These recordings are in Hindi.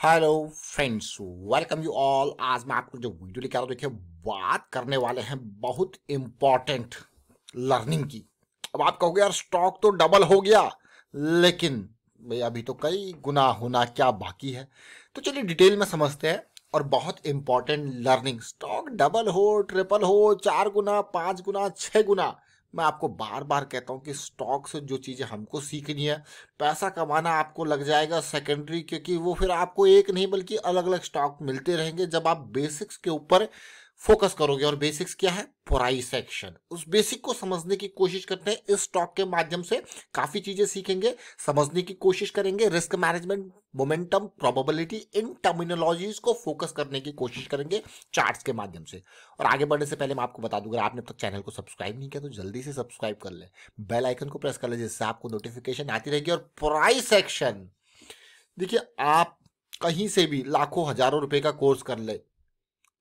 Hello friends, welcome you all. आज मैं आपको जो वीडियो लेकर आ रहा हूं, देखिए बात करने वाले हैं बहुत इम्पोर्टेंट लर्निंग की। अब आप कहोगे यार स्टॉक तो डबल हो गया, लेकिन भाई अभी तो कई गुना होना क्या बाकी है। तो चलिए डिटेल में समझते हैं। और बहुत इंपॉर्टेंट लर्निंग, स्टॉक डबल हो, ट्रिपल हो, 4 गुना, 5 गुना, 6 गुना। मैं आपको बार बार कहता हूं कि स्टॉक से जो चीजें हमको सीखनी है, पैसा कमाना आपको लग जाएगा सेकेंडरी, क्योंकि वो फिर आपको एक नहीं बल्कि अलग अलग स्टॉक मिलते रहेंगे जब आप बेसिक्स के ऊपर फोकस करोगे। और बेसिक्स क्या है? Price action. उस बेसिक को समझने की कोशिश करते हैं। इस स्टॉक के माध्यम से काफी चीजें सीखेंगे, समझने की कोशिश करेंगे। रिस्क मैनेजमेंट, मोमेंटम, प्रोबेबिलिटी, इन टर्मिनोलॉजीज को फोकस करने की कोशिश करेंगे चार्ट्स के माध्यम से। और आगे बढ़ने से पहले मैं आपको बता दूं, अगर आपने अब तक चैनल को सब्सक्राइब नहीं किया तो जल्दी से सब्सक्राइब कर ले, बेल आइकन को प्रेस कर ले, जिससे आपको नोटिफिकेशन आती रहेगी। और प्राइस एक्शन, देखिए आप कहीं से भी लाखों हजारों रुपए का कोर्स कर ले,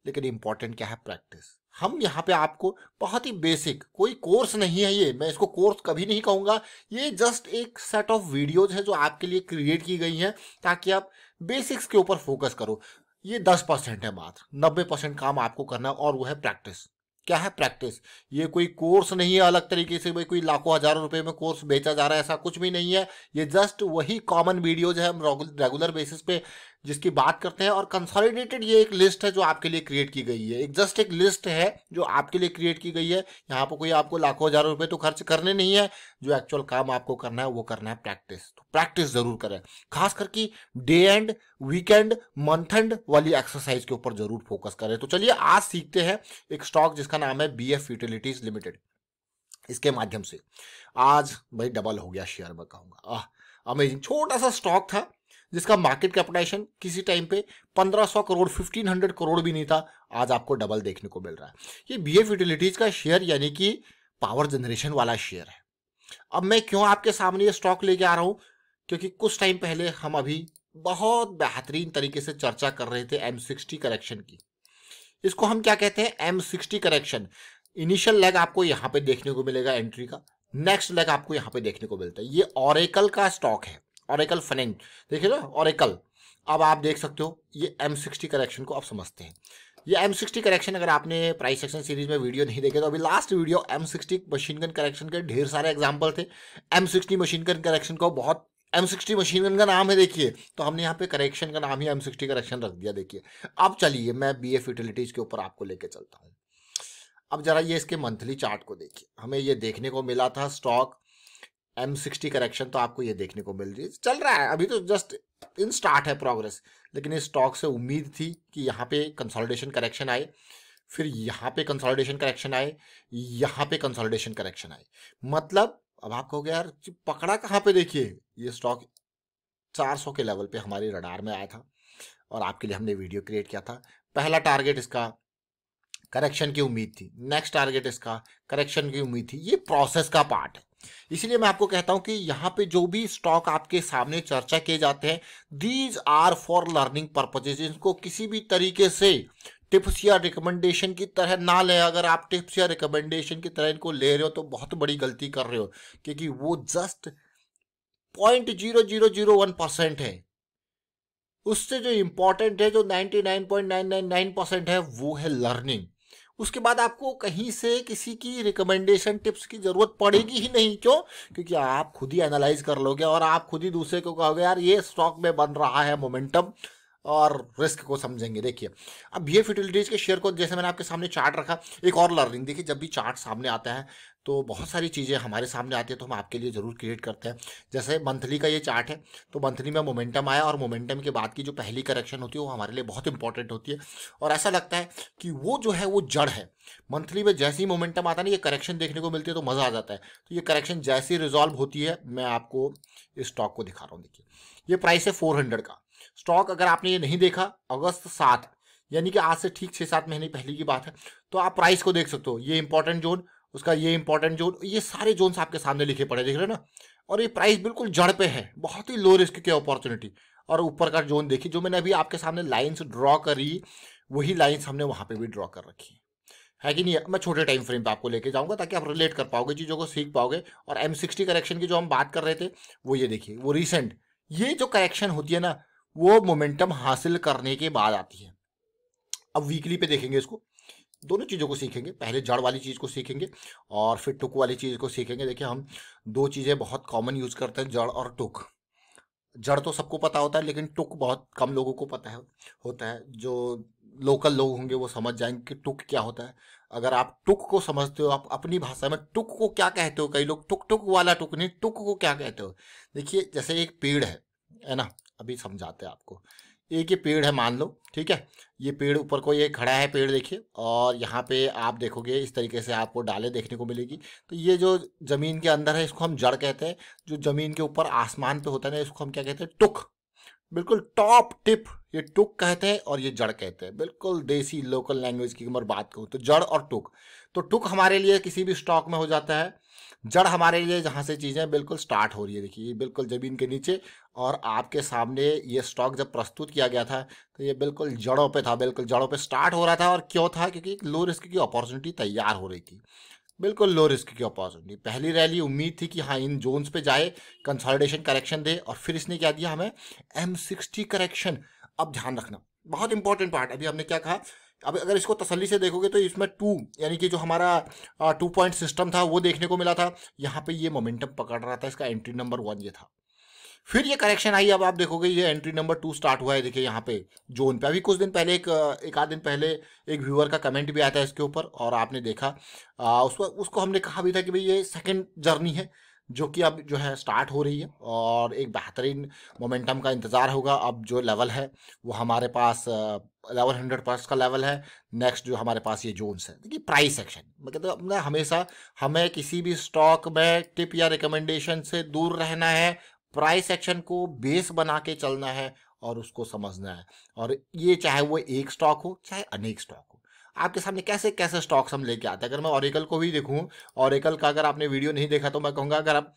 लेकिन इंपॉर्टेंट क्या है? प्रैक्टिस। हम यहाँ पे आपको बहुत ही बेसिक, कोई कोर्स नहीं है ये, मैं इसको कोर्स कभी नहीं कहूंगा। ये जस्ट एक सेट ऑफ वीडियोज है जो आपके लिए क्रिएट की गई हैं ताकि आप बेसिक्स के ऊपर फोकस करो। ये 10% है मात्र, 90% काम आपको करना है, और वो है प्रैक्टिस। क्या है? प्रैक्टिस। ये कोई कोर्स नहीं है अलग तरीके से, भाई कोई लाखों हजारों रुपए में कोर्स बेचा जा रहा है, ऐसा कुछ भी नहीं है। ये जस्ट वही कॉमन वीडियोज है हम रेगुलर बेसिस पे जिसकी बात करते हैं। और कंसोलिडेटेड ये एक लिस्ट है जो आपके लिए क्रिएट की गई है। एक जस्ट एक लिस्ट है जो आपके लिए क्रिएट की गई है। यहाँ पर कोई आपको लाखों हजारों रुपए तो खर्च करने नहीं है। जो एक्चुअल काम आपको करना है वो करना है प्रैक्टिस। तो प्रैक्टिस जरूर करें, खास करके day and, weekend, month and वाली एक्सरसाइज के ऊपर जरूर फोकस करें। तो चलिए आज सीखते हैं एक स्टॉक जिसका नाम है बीएफ यूटिलिटीज लिमिटेड। इसके माध्यम से आज भाई डबल हो गया शेयर, मैं कहूंगा अमेजिंग। छोटा सा स्टॉक था जिसका मार्केट कैपिटलाइजेशन किसी टाइम पे 1500 करोड़, 1500 करोड़ भी नहीं था। आज आपको डबल देखने को मिल रहा है। ये बीएफ यूटिलिटीज का शेयर यानी कि पावर जनरेशन वाला शेयर है। अब मैं क्यों आपके सामने ये स्टॉक लेके आ रहा हूं? क्योंकि कुछ टाइम पहले हम अभी बहुत बेहतरीन तरीके से चर्चा कर रहे थे M60 करेक्शन की। इसको हम क्या कहते हैं? M60 correction. इनिशियल लेग आपको यहां पे देखने को मिलेगा एंट्री का, नेक्स्ट लेग आपको यहां पे देखने को मिलता है। ये ओरेकल का स्टॉक है, ओरेकल फाइनेंस, देखिए ना ओरेकल। अब आप देख सकते हो ये M60 करेक्शन को आप समझते हैं। ये M60 करेक्शन, अगर आपने प्राइस एक्शन सीरीज में वीडियो नहीं देखे तो अभी last video M60 machine gun correction के ढेर सारे एग्जांपल थे। M60 मशीन गन करेक्शन को बहुत, M60 मशीन गन का नाम है देखिए, तो हमने यहाँ पे करेक्शन का नाम ही M60 करेक्शन रख दिया। देखिए अब चलिए मैं बीएफ यूटिलिटीज के ऊपर आपको लेके चलता हूँ। अब जरा ये इसके मंथली चार्ट को देखिए। हमें ये देखने को मिला था स्टॉक M60 करेक्शन, तो आपको ये देखने को मिल रही है, चल रहा है अभी तो जस्ट इन स्टार्ट है प्रोग्रेस। लेकिन इस स्टॉक से उम्मीद थी कि यहाँ पे कंसोलिडेशन करेक्शन आए, फिर यहाँ पे कंसोलिडेशन करेक्शन आए, यहाँ पे कंसोलिडेशन करेक्शन आए। मतलब अब आप कहोगे यार पकड़ा कहाँ पे? देखिए ये स्टॉक 400 के लेवल पे हमारे रडार में आया था और आपके लिए हमने वीडियो क्रिएट किया था। पहला टारगेट इसका करेक्शन की उम्मीद थी, नेक्स्ट टारगेट इसका करेक्शन की उम्मीद थी। ये प्रोसेस का पार्ट है। इसलिए मैं आपको कहता हूं कि यहाँ पे जो भी स्टॉक आपके सामने चर्चा किए जाते हैं, these are for learning purposes. इनको किसी भी तरीके से टिप्स या रिकमेंडेशन की तरह ना लें। अगर आप टिप्स या रिकमेंडेशन की तरह इनको ले रहे हो तो बहुत बड़ी गलती कर रहे हो, क्योंकि वो जस्ट 0.0001% है। उससे जो इंपॉर्टेंट है, जो 99.999% है, वो है लर्निंग। उसके बाद आपको कहीं से किसी की रिकमेंडेशन, टिप्स की जरूरत पड़ेगी ही नहीं। क्यों? क्योंकि आप खुद ही एनालाइज कर लोगे और आप खुद ही दूसरे को कहोगे यार ये स्टॉक में बन रहा है मोमेंटम, और रिस्क को समझेंगे। देखिए अब बीएफ यूटिलिटीज के शेयर को जैसे मैंने आपके सामने चार्ट रखा, एक और लर्निंग देखिए। जब भी चार्ट सामने आता है तो बहुत सारी चीज़ें हमारे सामने आती है, तो हम आपके लिए ज़रूर क्रिएट करते हैं। जैसे मंथली का ये चार्ट है, तो मंथली में मोमेंटम आया और मोमेंटम के बाद की जो पहली करेक्शन होती है वो हमारे लिए बहुत इंपॉर्टेंट होती है। और ऐसा लगता है कि वो जो है वो जड़ है। मंथली में जैसे ही मोमेंटम आता है ना, ये करेक्शन देखने को मिलती है तो मज़ा आ जाता है। तो ये करेक्शन जैसे ही रिजॉल्व होती है, मैं आपको इस स्टॉक को दिखा रहा हूँ। देखिए ये प्राइस है 400 का स्टॉक। अगर आपने ये नहीं देखा, अगस्त 7 यानी कि आज से ठीक 6-7 महीने पहले की बात है, तो आप प्राइस को देख सकते हो। ये इंपॉर्टेंट जोन, उसका ये इंपॉर्टेंट जोन, ये सारे जोन्स आपके सामने लिखे पड़े, देख रहे हो ना। और ये प्राइस बिल्कुल जड़ पे है, बहुत ही लो रिस्क की अपॉर्चुनिटी। और ऊपर का जोन देखिए, जो मैंने अभी आपके सामने लाइंस ड्रॉ करी, वही लाइंस हमने वहां पे भी ड्रॉ कर रखी है कि नहीं? मैं छोटे टाइम फ्रेम पे आपको लेके जाऊंगा ताकि आप रिलेट कर पाओगे, चीजों को सीख पाओगे। और M60 करेक्शन की जो हम बात कर रहे थे, वो ये देखिए, वो रिसेंट ये जो करेक्शन होती है ना, वो मोमेंटम हासिल करने के बाद आती है। अब वीकली पे देखेंगे इसको, दोनों चीज़ों को सीखेंगे, पहले जड़ वाली चीज़ को सीखेंगे और फिर टुक वाली चीज़ को सीखेंगे। देखिए हम दो चीज़ें बहुत कॉमन यूज़ करते हैं, जड़ और टुक। जड़ तो सबको पता होता है, लेकिन टुक बहुत कम लोगों को पता है होता है। जो लोकल लोग होंगे वो समझ जाएंगे कि टुक क्या होता है। अगर आप टुक को समझते हो, आप अपनी भाषा में टुक को क्या कहते हो, कई लोग टुक टुक वाला टुक नहीं, टुक को क्या कहते हो। देखिए जैसे एक पेड़ है ना, अभी समझाते हैं आपको। एक ये पेड़ है मान लो, ठीक है। ये पेड़ ऊपर को ये खड़ा है पेड़, देखिए, और यहाँ पे आप देखोगे इस तरीके से आपको डालें देखने को मिलेगी। तो ये जो जमीन के अंदर है इसको हम जड़ कहते हैं। जो जमीन के ऊपर आसमान पे होता है ना, इसको हम क्या कहते हैं, टुक। बिल्कुल टॉप टिप ये टुक कहते हैं और ये जड़ कहते हैं। बिल्कुल देसी लोकल लैंग्वेज की अगर बात करूँ तो जड़ और टुक। तो टुक हमारे लिए किसी भी स्टॉक में हो जाता है, जड़ हमारे लिए जहाँ से चीज़ें बिल्कुल स्टार्ट हो रही है। देखिए ये बिल्कुल ज़मीन के नीचे, और आपके सामने ये स्टॉक जब प्रस्तुत किया गया था तो ये बिल्कुल जड़ों पे था, बिल्कुल जड़ों पे स्टार्ट हो रहा था। और क्यों था, क्योंकि एक लो रिस्क की अपॉर्चुनिटी तैयार हो रही थी। बिल्कुल लो रिस्क की अपॉर्चुनिटी। पहली रैली उम्मीद थी कि हाँ इन जोन्स पे जाए, कंसोलिडेशन करेक्शन दे, और फिर इसने क्या दिया हमें, M60 करेक्शन। अब ध्यान रखना, बहुत इंपॉर्टेंट पार्ट। अभी हमने क्या कहा, अब अगर इसको तसल्ली से देखोगे तो इसमें टू, यानी कि जो हमारा 2 पॉइंट सिस्टम था वो देखने को मिला था। यहाँ पे ये मोमेंटम पकड़ रहा था, इसका एंट्री नंबर 1 ये था। फिर ये करेक्शन आई, अब आप देखोगे ये एंट्री नंबर 2 स्टार्ट हुआ है। देखिए यहाँ पे जोन पे अभी कुछ दिन पहले एक आध दिन पहले एक व्यूअर का कमेंट भी आया था इसके ऊपर, और आपने देखा उसको हमने कहा भी था कि भाई ये सेकंड जर्नी है जो कि अब जो है स्टार्ट हो रही है, और एक बेहतरीन मोमेंटम का इंतज़ार होगा। अब जो लेवल है वो हमारे पास 1100 का लेवल है। नेक्स्ट जो हमारे पास ये जोन्स है, देखिए प्राइस एक्शन, मैं कहता हूँ हमेशा हमें किसी भी स्टॉक में टिप या रिकमेंडेशन से दूर रहना है, प्राइस एक्शन को बेस बना के चलना है और उसको समझना है। और ये चाहे वो एक स्टॉक हो चाहे अनेक स्टॉक हो, आपके सामने कैसे कैसे स्टॉक्स हम लेके आते हैं। अगर मैं ऑरेकल को भी देखूं, ऑरेकल का अगर आपने वीडियो नहीं देखा तो मैं कहूँगा अगर आप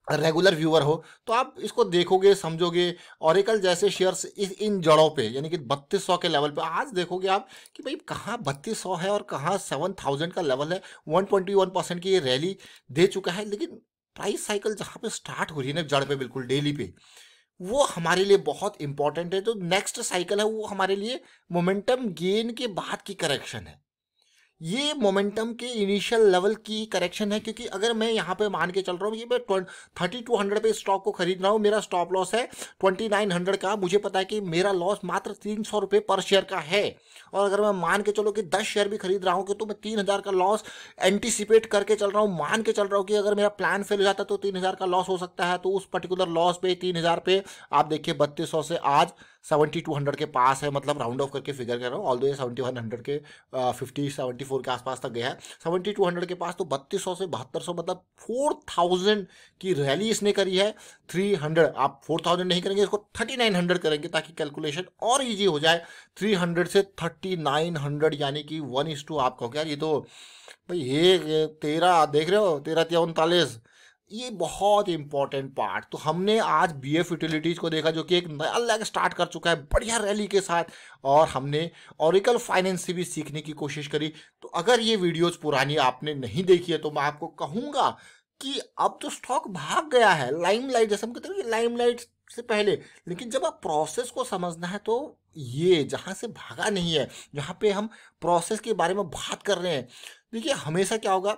रेगुलर व्यूअर हो तो आप इसको देखोगे समझोगे। ऑरेकल जैसे शेयर्स इस इन जड़ों पे, यानी कि 3200 के लेवल पे आज देखोगे आप कि भाई कहाँ 3200 है और कहाँ 7000 का लेवल है। 121% की ये रैली दे चुका है, लेकिन प्राइस साइकिल जहाँ पे स्टार्ट हो रही है ना जड़ पे, बिल्कुल डेली पे, वो हमारे लिए बहुत इंपॉर्टेंट है। जो नेक्स्ट साइकिल है वो हमारे लिए मोमेंटम गेन के बाद की करेक्शन है। ये मोमेंटम के इनिशियल लेवल की करेक्शन है, क्योंकि अगर मैं यहाँ पे मान के चल रहा हूँ कि मैं 3200 पे स्टॉक को खरीद रहा हूँ, मेरा स्टॉप लॉस है 2900 का, मुझे पता है कि मेरा लॉस मात्र 300 रुपये पर शेयर का है। और अगर मैं मान के चलो कि 10 शेयर भी खरीद रहा हूँ कि तो मैं 3000 का लॉस एंटिसिपेट करके चल रहा हूँ, मान के चल रहा हूँ कि अगर मेरा प्लान फेल हो जाता तो 3000 का लॉस हो सकता है। तो उस पर्टिकुलर लॉस पे 3000 पे आप देखिए 3200 से आज 7200 के पास है, मतलब राउंड ऑफ करके फिगर कर रहा हूँ, ऑल्दो ये 7100 के 74 के आसपास तक गया है। 7200 के पास, तो 3200 से 7200 मतलब 4000 की रैली इसने करी है। 300 आप 4000 नहीं करेंगे, इसको 3900 करेंगे ताकि कैलकुलेशन और इजी हो जाए। 300 से 3900 यानी कि 1:2 आप कहोगे यार ये तो भाई ये 13 देख रहे हो, 13 या 39, ये बहुत इंपॉर्टेंट पार्ट। तो हमने आज BF यूटिलिटीज को देखा जो कि एक नया लेग स्टार्ट कर चुका है बढ़िया रैली के साथ, और हमने ऑरेकल फाइनेंस से भी सीखने की कोशिश करी। तो अगर ये वीडियोस पुरानी आपने नहीं देखी है तो मैं आपको कहूँगा कि अब तो स्टॉक भाग गया है लाइमलाइट, जैसे हम कहते हैं लाइमलाइट से पहले। लेकिन जब आप प्रोसेस को समझना है तो ये जहाँ से भागा नहीं है, जहाँ पे हम प्रोसेस के बारे में बात कर रहे हैं, देखिए हमेशा क्या होगा,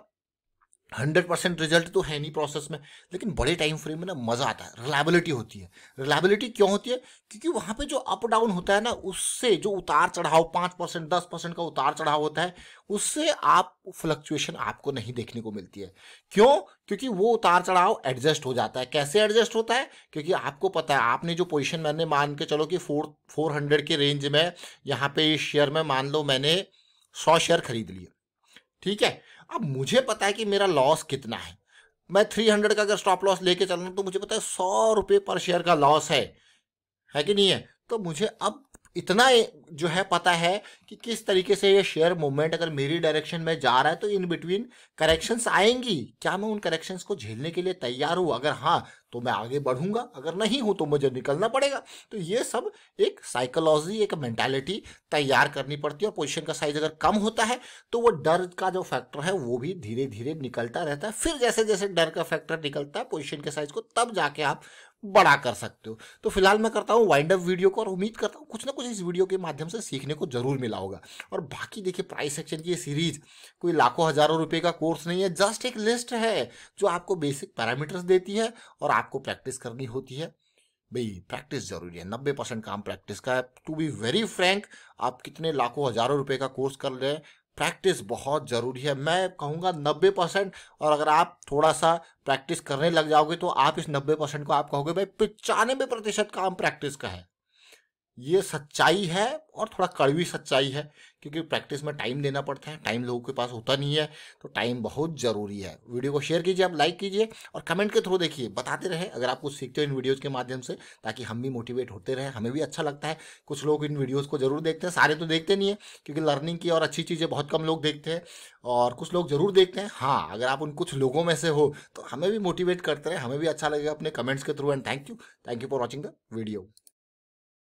100% रिजल्ट तो है नहीं प्रोसेस में, लेकिन बड़े टाइम फ्रेम में ना मजा आता है, रिलायबिलिटी होती है। रिलायबिलिटी क्यों होती है, क्योंकि वहां पे जो अप डाउन होता है ना, उससे जो उतार चढ़ाव 5% 10% का उतार चढ़ाव होता है, उससे आप फ्लक्चुएशन आपको नहीं देखने को मिलती है। क्यों, क्योंकि वो उतार चढ़ाव एडजस्ट हो जाता है। कैसे एडजस्ट होता है, क्योंकि आपको पता है आपने जो पोजिशन, मैंने मान के चलो कि 400 के रेंज में यहाँ पे इस शेयर में मान लो मैंने 100 शेयर खरीद लिए, ठीक है। अब मुझे पता है कि मेरा लॉस कितना है, मैं 300 का अगर स्टॉप लॉस लेके चल रहा हूँ तो मुझे पता है 100 रुपये पर शेयर का लॉस है कि नहीं है। तो मुझे अब इतना जो है पता है कि किस तरीके से ये शेयर मूवमेंट अगर मेरी डायरेक्शन में जा रहा है तो इन बिटवीन करेक्शंस आएंगी, क्या मैं उन करेक्शंस को झेलने के लिए तैयार हूँ। अगर हाँ तो मैं आगे बढ़ूंगा, अगर नहीं हूँ तो मुझे निकलना पड़ेगा। तो ये सब एक साइकोलॉजी, एक मेंटालिटी तैयार करनी पड़ती है। और पोजीशन का साइज अगर कम होता है तो वो डर का जो फैक्टर है वो भी धीरे धीरे निकलता रहता है। फिर जैसे जैसे डर का फैक्टर निकलता है पोजीशन के साइज को, तब जाके आप बड़ा कर सकते हो। तो फिलहाल मैं करता हूँ वाइंड अप वीडियो को और उम्मीद करता हूँ कुछ ना कुछ इस वीडियो के माध्यम से सीखने को जरूर मिला होगा। और बाकी देखिए, प्राइस सेक्शन की ये सीरीज कोई लाखों हजारों रुपए का कोर्स नहीं है, जस्ट एक लिस्ट है जो आपको बेसिक पैरामीटर्स देती है और आपको प्रैक्टिस करनी होती है। भाई प्रैक्टिस जरूरी है, 90% काम प्रैक्टिस का है। टू बी वेरी फ्रैंक, आप कितने लाखों हजारों रुपए का कोर्स कर रहे हैं, प्रैक्टिस बहुत जरूरी है। मैं कहूँगा 90%, और अगर आप थोड़ा सा प्रैक्टिस करने लग जाओगे तो आप इस 90% को आप कहोगे भाई 95% काम प्रैक्टिस का है। ये सच्चाई है और थोड़ा कड़वी सच्चाई है, क्योंकि प्रैक्टिस में टाइम देना पड़ता है, टाइम लोगों के पास होता नहीं है, तो टाइम बहुत ज़रूरी है। वीडियो को शेयर कीजिए, आप लाइक कीजिए और कमेंट के थ्रू देखिए, बताते रहे अगर आप कुछ सीखते हो इन वीडियोज़ के माध्यम से, ताकि हम भी मोटिवेट होते रहें, हमें भी अच्छा लगता है। कुछ लोग इन वीडियोज़ को जरूर देखते हैं, सारे तो देखते नहीं है, क्योंकि लर्निंग की और अच्छी चीज़ें बहुत कम लोग देखते हैं, और कुछ लोग जरूर देखते हैं। हाँ, अगर आप उन कुछ लोगों में से हो तो हमें भी मोटिवेट करते रहे, हमें भी अच्छा लगेगा अपने कमेंट्स के through. And thank you for watching the video.